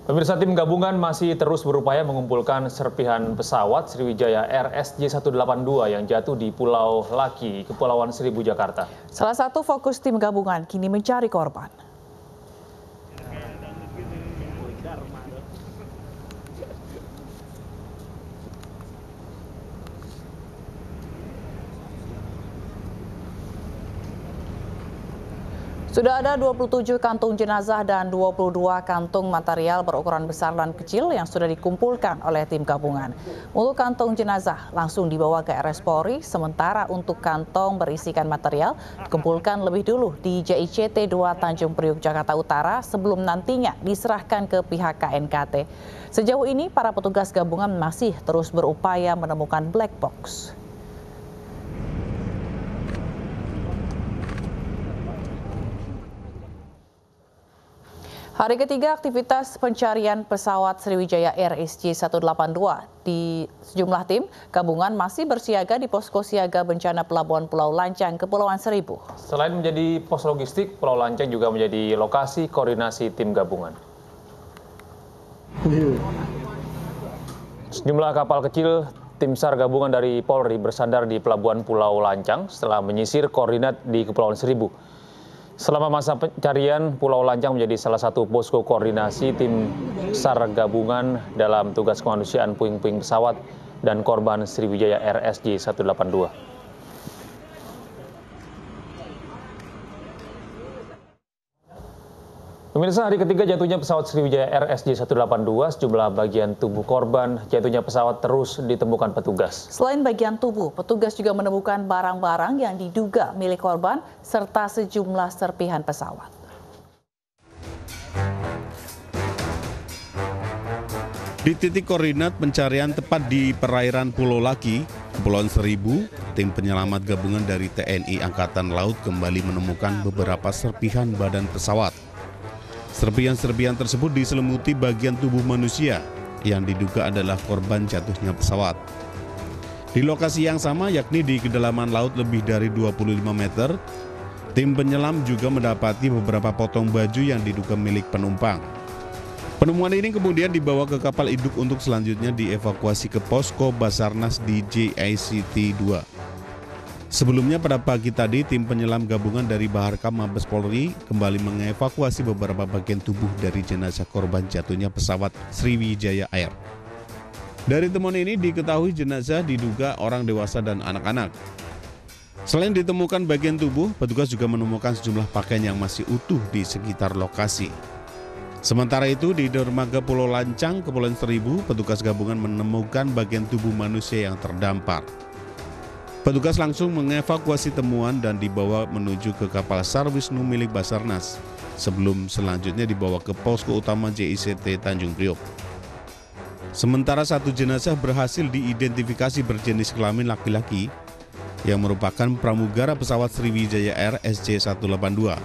Pemirsa, tim gabungan masih terus berupaya mengumpulkan serpihan pesawat Sriwijaya Air SJ182 yang jatuh di Pulau Laki, Kepulauan Seribu, Jakarta. Salah satu fokus tim gabungan kini mencari korban. Sudah ada 27 kantung jenazah dan 22 kantung material berukuran besar dan kecil yang sudah dikumpulkan oleh tim gabungan. Untuk kantung jenazah langsung dibawa ke RS Polri, sementara untuk kantong berisikan material dikumpulkan lebih dulu di JICT 2 Tanjung Priok, Jakarta Utara sebelum nantinya diserahkan ke pihak KNKT. Sejauh ini para petugas gabungan masih terus berupaya menemukan black box. Hari ketiga aktivitas pencarian pesawat Sriwijaya Air SJ182 di sejumlah tim gabungan masih bersiaga di posko siaga bencana Pelabuhan Pulau Lancang, Kepulauan Seribu. Selain menjadi pos logistik, Pulau Lancang juga menjadi lokasi koordinasi tim gabungan. Sejumlah kapal kecil tim SAR gabungan dari Polri bersandar di Pelabuhan Pulau Lancang setelah menyisir koordinat di Kepulauan Seribu. Selama masa pencarian, Pulau Lancang menjadi salah satu posko koordinasi tim SAR gabungan dalam tugas kemanusiaan puing-puing pesawat dan korban Sriwijaya Air SJ182. Pemirsa, hari ketiga jatuhnya pesawat Sriwijaya Air SJ182, sejumlah bagian tubuh korban jatuhnya pesawat terus ditemukan petugas. Selain bagian tubuh, petugas juga menemukan barang-barang yang diduga milik korban serta sejumlah serpihan pesawat. Di titik koordinat pencarian tepat di perairan Pulau Laki, Kepulauan Seribu, tim penyelamat gabungan dari TNI Angkatan Laut kembali menemukan beberapa serpihan badan pesawat. Serpihan-serpihan tersebut diselimuti bagian tubuh manusia yang diduga adalah korban jatuhnya pesawat. Di lokasi yang sama, yakni di kedalaman laut lebih dari 25 meter, tim penyelam juga mendapati beberapa potong baju yang diduga milik penumpang. Penemuan ini kemudian dibawa ke kapal induk untuk selanjutnya dievakuasi ke posko Basarnas di JICT 2. Sebelumnya pada pagi tadi, tim penyelam gabungan dari Baharkam Mabes Polri kembali mengevakuasi beberapa bagian tubuh dari jenazah korban jatuhnya pesawat Sriwijaya Air. Dari temuan ini diketahui jenazah diduga orang dewasa dan anak-anak. Selain ditemukan bagian tubuh, petugas juga menemukan sejumlah pakaian yang masih utuh di sekitar lokasi. Sementara itu, di dermaga Pulau Lancang, Kepulauan Seribu, petugas gabungan menemukan bagian tubuh manusia yang terdampar. Petugas langsung mengevakuasi temuan dan dibawa menuju ke kapal SAR Wisnu milik Basarnas sebelum selanjutnya dibawa ke posko utama JICT Tanjung Priok. Sementara satu jenazah berhasil diidentifikasi berjenis kelamin laki-laki yang merupakan pramugara pesawat Sriwijaya Air SJ182.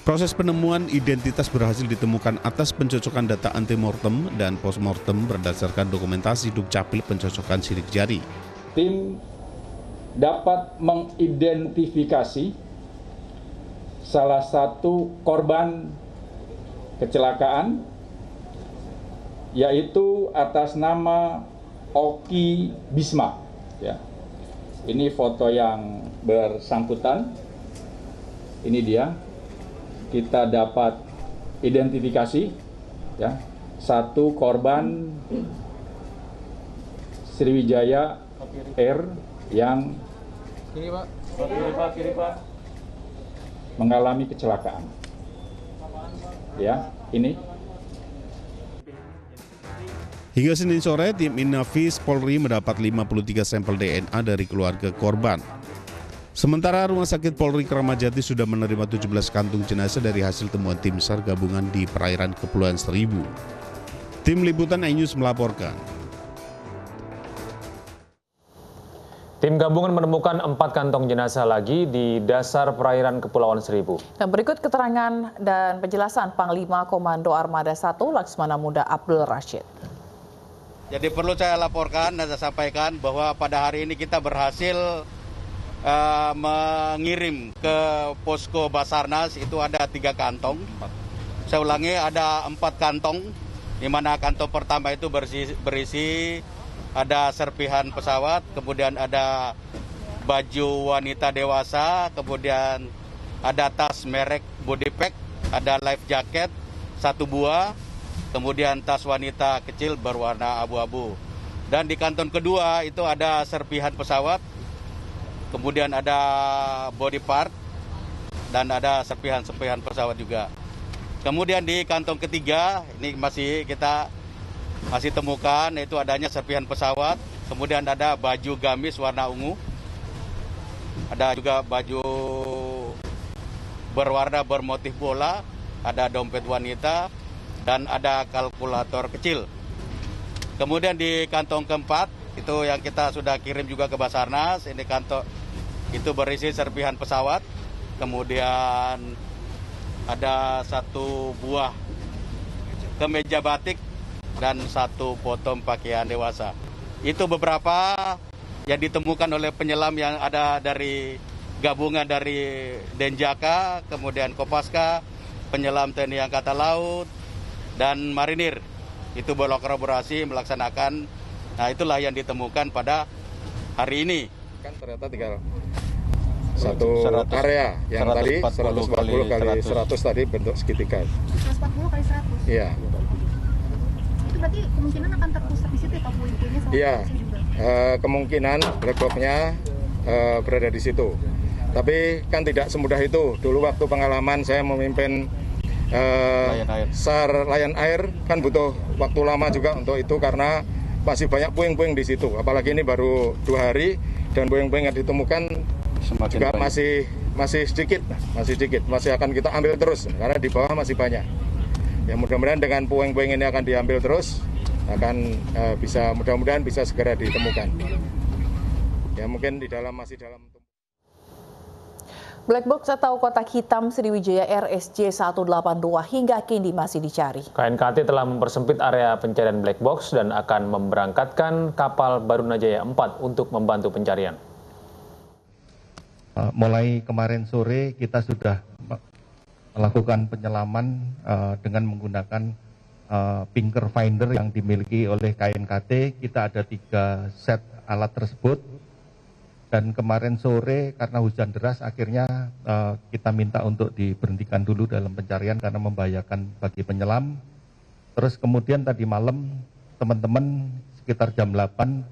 Proses penemuan identitas berhasil ditemukan atas pencocokan data antemortem dan postmortem berdasarkan dokumentasi Dukcapil pencocokan sidik jari. Tim dapat mengidentifikasi salah satu korban kecelakaan, yaitu atas nama Oki Bisma. Ya. Ini foto yang bersangkutan. Ini dia. Kita dapat identifikasi, ya, satu korban Sriwijaya Air yang kiri Pak, mengalami kecelakaan. Ya, ini. Hingga Senin sore, tim Inafis Polri mendapat 53 sampel DNA dari keluarga korban. Sementara Rumah Sakit Polri Kramat Jati sudah menerima 17 kantung jenazah dari hasil temuan tim SAR gabungan di perairan Kepulauan Seribu. Tim Liputan iNews melaporkan. Tim gabungan menemukan 4 kantong jenazah lagi di dasar perairan Kepulauan Seribu. Dan berikut keterangan dan penjelasan Panglima Komando Armada 1 Laksmana Muda Abdul Rashid. Jadi perlu saya laporkan dan saya sampaikan bahwa pada hari ini kita berhasil mengirim ke posko Basarnas itu ada 3 kantong. Saya ulangi, ada 4 kantong di mana kantong pertama itu berisi ada serpihan pesawat, kemudian ada baju wanita dewasa, kemudian ada tas merek Bodypack, ada life jacket 1 buah, kemudian tas wanita kecil berwarna abu-abu. Dan di kantong kedua itu ada serpihan pesawat, kemudian ada body part, dan ada serpihan-serpihan pesawat juga. Kemudian di kantong ketiga, ini kita masih temukan, yaitu adanya serpihan pesawat, kemudian ada baju gamis warna ungu, ada juga baju berwarna bermotif bola, ada dompet wanita, dan ada kalkulator kecil. Kemudian di kantong keempat, itu yang kita sudah kirim juga ke Basarnas, ini kantong itu berisi serpihan pesawat, kemudian ada 1 buah kemeja batik dan 1 potong pakaian dewasa. Itu beberapa yang ditemukan oleh penyelam yang ada dari gabungan dari Denjaka, kemudian Kopaska, penyelam TNI Angkatan Laut, dan Marinir. Itu berkolaborasi melaksanakan, nah itulah yang ditemukan pada hari ini. Kan ternyata tinggal satu area yang 140 tadi 140 kali 100 tadi bentuk segitiga. 140 kali 100? Iya. Itu berarti kemungkinan akan terpusat di situ ya Pak puing-puingnya sama iya. juga? Kemungkinan black box-nya berada di situ. Tapi kan tidak semudah itu. Dulu waktu pengalaman saya memimpin SAR Lion Air kan butuh waktu lama juga untuk itu karena masih banyak puing-puing di situ. Apalagi ini baru 2 hari dan puing-puing yang ditemukan semakin juga banyak. masih sedikit, masih akan kita ambil terus karena di bawah masih banyak. Ya mudah-mudahan dengan puing-puing ini akan diambil terus, akan mudah-mudahan bisa segera ditemukan. Ya mungkin masih dalam. Black box atau kotak hitam Sriwijaya Air SJ182 hingga kini masih dicari. KNKT telah mempersempit area pencarian black box dan akan memberangkatkan kapal Barunajaya 4 untuk membantu pencarian. Mulai kemarin sore kita sudah melakukan penyelaman dengan menggunakan pinker finder yang dimiliki oleh KNKT. Kita ada 3 set alat tersebut. Dan kemarin sore karena hujan deras akhirnya kita minta untuk diberhentikan dulu dalam pencarian karena membahayakan bagi penyelam. Terus kemudian tadi malam teman-teman sekitar jam 8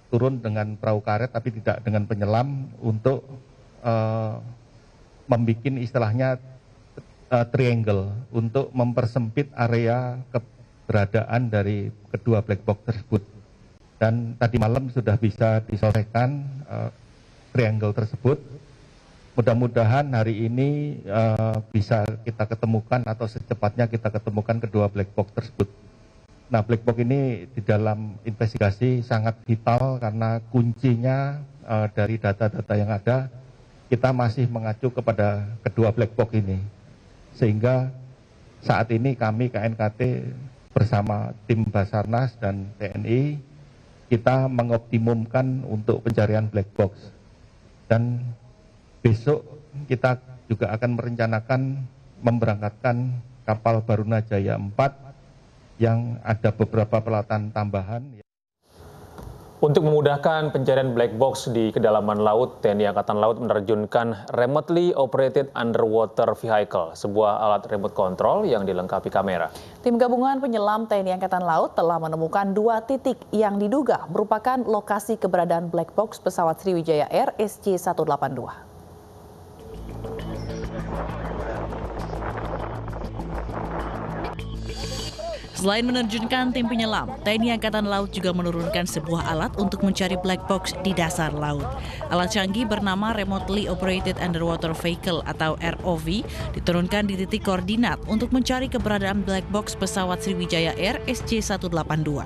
turun dengan perahu karet tapi tidak dengan penyelam untuk membuat istilahnya triangle untuk mempersempit area keberadaan dari kedua black box tersebut. Dan tadi malam sudah bisa diselesaikan triangle tersebut. Mudah-mudahan hari ini bisa kita ketemukan atau secepatnya kita ketemukan kedua black box tersebut. Nah, black box ini di dalam investigasi sangat vital karena kuncinya dari data-data yang ada, kita masih mengacu kepada kedua black box ini. Sehingga saat ini kami KNKT bersama tim Basarnas dan TNI kita mengoptimumkan untuk pencarian black box. Dan besok kita juga akan merencanakan memberangkatkan kapal Barunajaya 4 yang ada beberapa peralatan tambahan. Untuk memudahkan pencarian black box di kedalaman laut, TNI Angkatan Laut menerjunkan Remotely Operated Underwater Vehicle, sebuah alat remote control yang dilengkapi kamera. Tim gabungan penyelam TNI Angkatan Laut telah menemukan 2 titik yang diduga merupakan lokasi keberadaan black box pesawat Sriwijaya Air SJ182. Selain menerjunkan tim penyelam, TNI Angkatan Laut juga menurunkan sebuah alat untuk mencari black box di dasar laut. Alat canggih bernama Remotely Operated Underwater Vehicle atau ROV diturunkan di titik koordinat untuk mencari keberadaan black box pesawat Sriwijaya Air SJ182.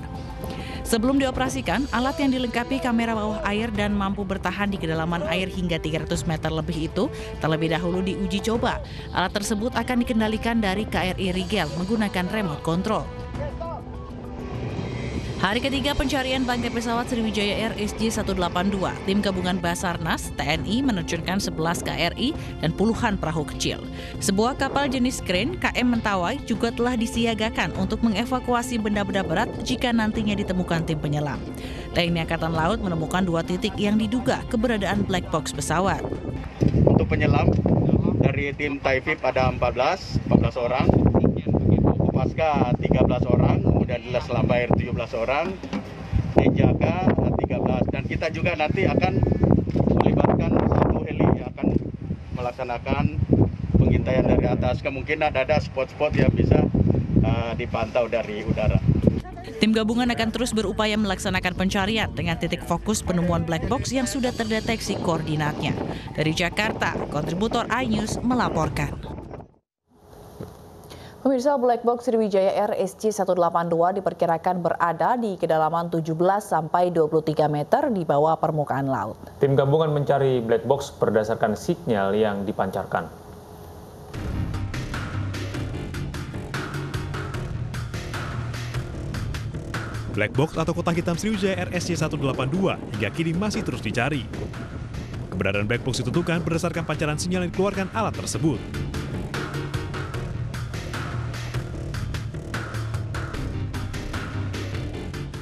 Sebelum dioperasikan, alat yang dilengkapi kamera bawah air dan mampu bertahan di kedalaman air hingga 300 meter lebih itu terlebih dahulu diuji coba. Alat tersebut akan dikendalikan dari KRI Rigel menggunakan remote control. Hari ketiga pencarian bangkai pesawat Sriwijaya Air SJ182, tim gabungan Basarnas, TNI menerjunkan 11 KRI dan puluhan perahu kecil. Sebuah kapal jenis kren KM Mentawai juga telah disiagakan untuk mengevakuasi benda-benda berat jika nantinya ditemukan tim penyelam. TNI Angkatan Laut menemukan 2 titik yang diduga keberadaan black box pesawat. Untuk penyelam, dari tim Taifib ada 14 orang, Kopaska 13 orang, kemudian Dinas Lambair 17 orang, Denjaka 13, dan kita juga nanti akan melibatkan 1 heli yang akan melaksanakan pengintaian dari atas. Kemungkinan ada spot-spot yang bisa dipantau dari udara. Tim gabungan akan terus berupaya melaksanakan pencarian dengan titik fokus penemuan black box yang sudah terdeteksi koordinatnya. Dari Jakarta, kontributor iNews melaporkan. Pemirsa, black box Sriwijaya Air SJ182 diperkirakan berada di kedalaman 17 sampai 23 meter di bawah permukaan laut. Tim gabungan mencari black box berdasarkan sinyal yang dipancarkan. Black box atau kotak hitam Sriwijaya Air SJ182 hingga kini masih terus dicari. Keberadaan black box ditentukan berdasarkan pancaran sinyal yang dikeluarkan alat tersebut.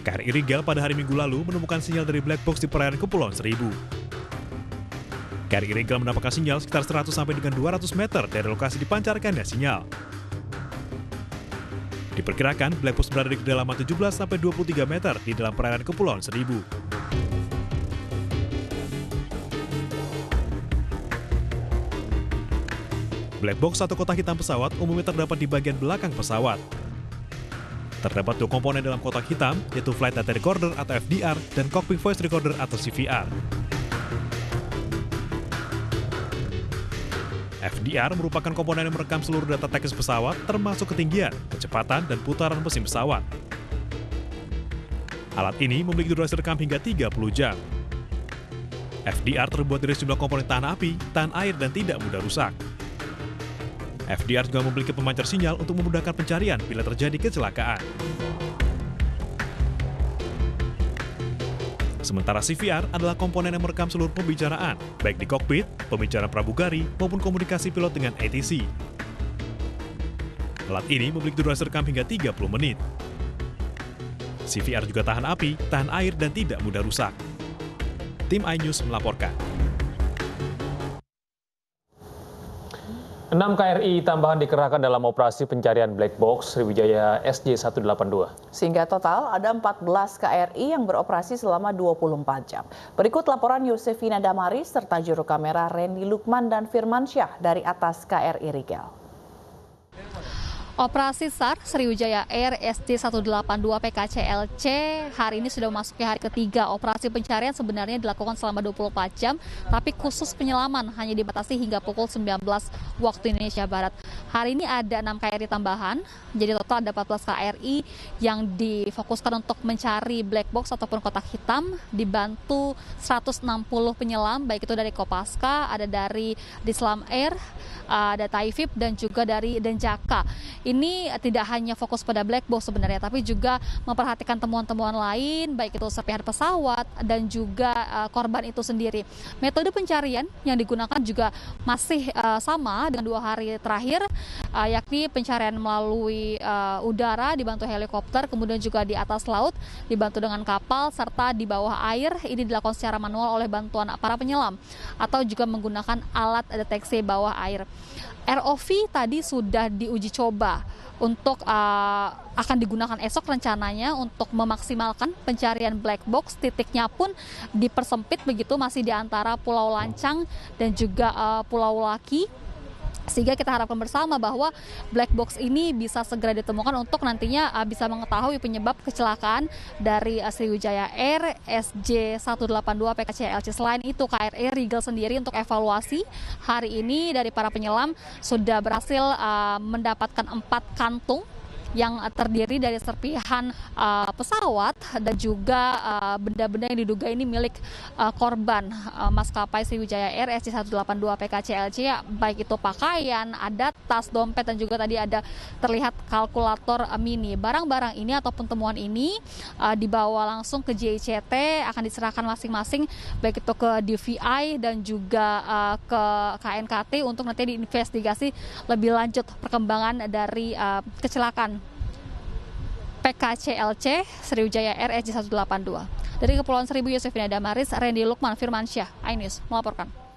KRI Rigel pada hari Minggu lalu menemukan sinyal dari black box di perairan Kepulauan Seribu. KRI Rigel mendapatkan sinyal sekitar 100 sampai dengan 200 meter dari lokasi dipancarkannya sinyal. Diperkirakan black box berada di kedalaman 17 sampai 23 meter di dalam perairan Kepulauan Seribu. Black box atau kotak hitam pesawat umumnya terdapat di bagian belakang pesawat. Terdapat 2 komponen dalam kotak hitam, yaitu Flight Data Recorder atau FDR dan Cockpit Voice Recorder atau CVR. FDR merupakan komponen yang merekam seluruh data teknis pesawat, termasuk ketinggian, kecepatan, dan putaran mesin pesawat. Alat ini memiliki durasi rekam hingga 30 jam. FDR terbuat dari sejumlah komponen tahan api, tahan air, dan tidak mudah rusak. FDR juga memiliki pemancar sinyal untuk memudahkan pencarian bila terjadi kecelakaan. Sementara CVR adalah komponen yang merekam seluruh pembicaraan, baik di kokpit, pembicaraan pramugari, maupun komunikasi pilot dengan ATC. Alat ini memiliki durasi rekam hingga 30 menit. CVR juga tahan api, tahan air, dan tidak mudah rusak. Tim iNews melaporkan. 6 KRI tambahan dikerahkan dalam operasi pencarian black box Sriwijaya SJ182. Sehingga total ada 14 KRI yang beroperasi selama 24 jam. Berikut laporan Yosefina Damari serta juru kamera Randy Lukman dan Firman Syah dari atas KRI Rigel. Operasi SAR Sriwijaya Air SJ182 PKCLC hari ini sudah memasuki hari ketiga. Operasi pencarian sebenarnya dilakukan selama 24 jam, tapi khusus penyelaman hanya dibatasi hingga pukul 19 waktu Indonesia Barat. Hari ini ada 6 KRI tambahan, jadi total ada 14 KRI yang difokuskan untuk mencari black box ataupun kotak hitam, dibantu 160 penyelam, baik itu dari Kopaska, ada dari Dislam Air, ada Taifib, dan juga dari Denjaka. Ini tidak hanya fokus pada black box sebenarnya, tapi juga memperhatikan temuan-temuan lain, baik itu serpihan pesawat dan juga korban itu sendiri. Metode pencarian yang digunakan juga masih sama dengan 2 hari terakhir, yakni pencarian melalui udara dibantu helikopter, kemudian juga di atas laut dibantu dengan kapal, serta di bawah air. Ini dilakukan secara manual oleh bantuan para penyelam atau juga menggunakan alat deteksi bawah air. ROV tadi sudah diuji coba untuk akan digunakan esok rencananya untuk memaksimalkan pencarian black box. Titiknya pun dipersempit begitu, masih di antara Pulau Lancang dan juga Pulau Laki. Sehingga kita harapkan bersama bahwa black box ini bisa segera ditemukan untuk nantinya bisa mengetahui penyebab kecelakaan dari Sriwijaya Air SJ182 PKCLC. Selain itu, KRI Rigel sendiri untuk evaluasi hari ini dari para penyelam sudah berhasil mendapatkan 4 kantung yang terdiri dari serpihan pesawat dan juga benda-benda yang diduga ini milik korban maskapai Sriwijaya Air SJ182 PKCLC, baik itu pakaian, ada tas, dompet, dan juga tadi ada terlihat kalkulator mini. Barang-barang ini ataupun temuan ini dibawa langsung ke JICT, akan diserahkan masing-masing baik itu ke DVI dan juga ke KNKT untuk nanti diinvestigasi lebih lanjut perkembangan dari kecelakaan PKCLC Sriwijaya Air SJ182. Dari Kepulauan Seribu, Yosefina Damaris, Randy Lukman Firmansyah, iNews melaporkan.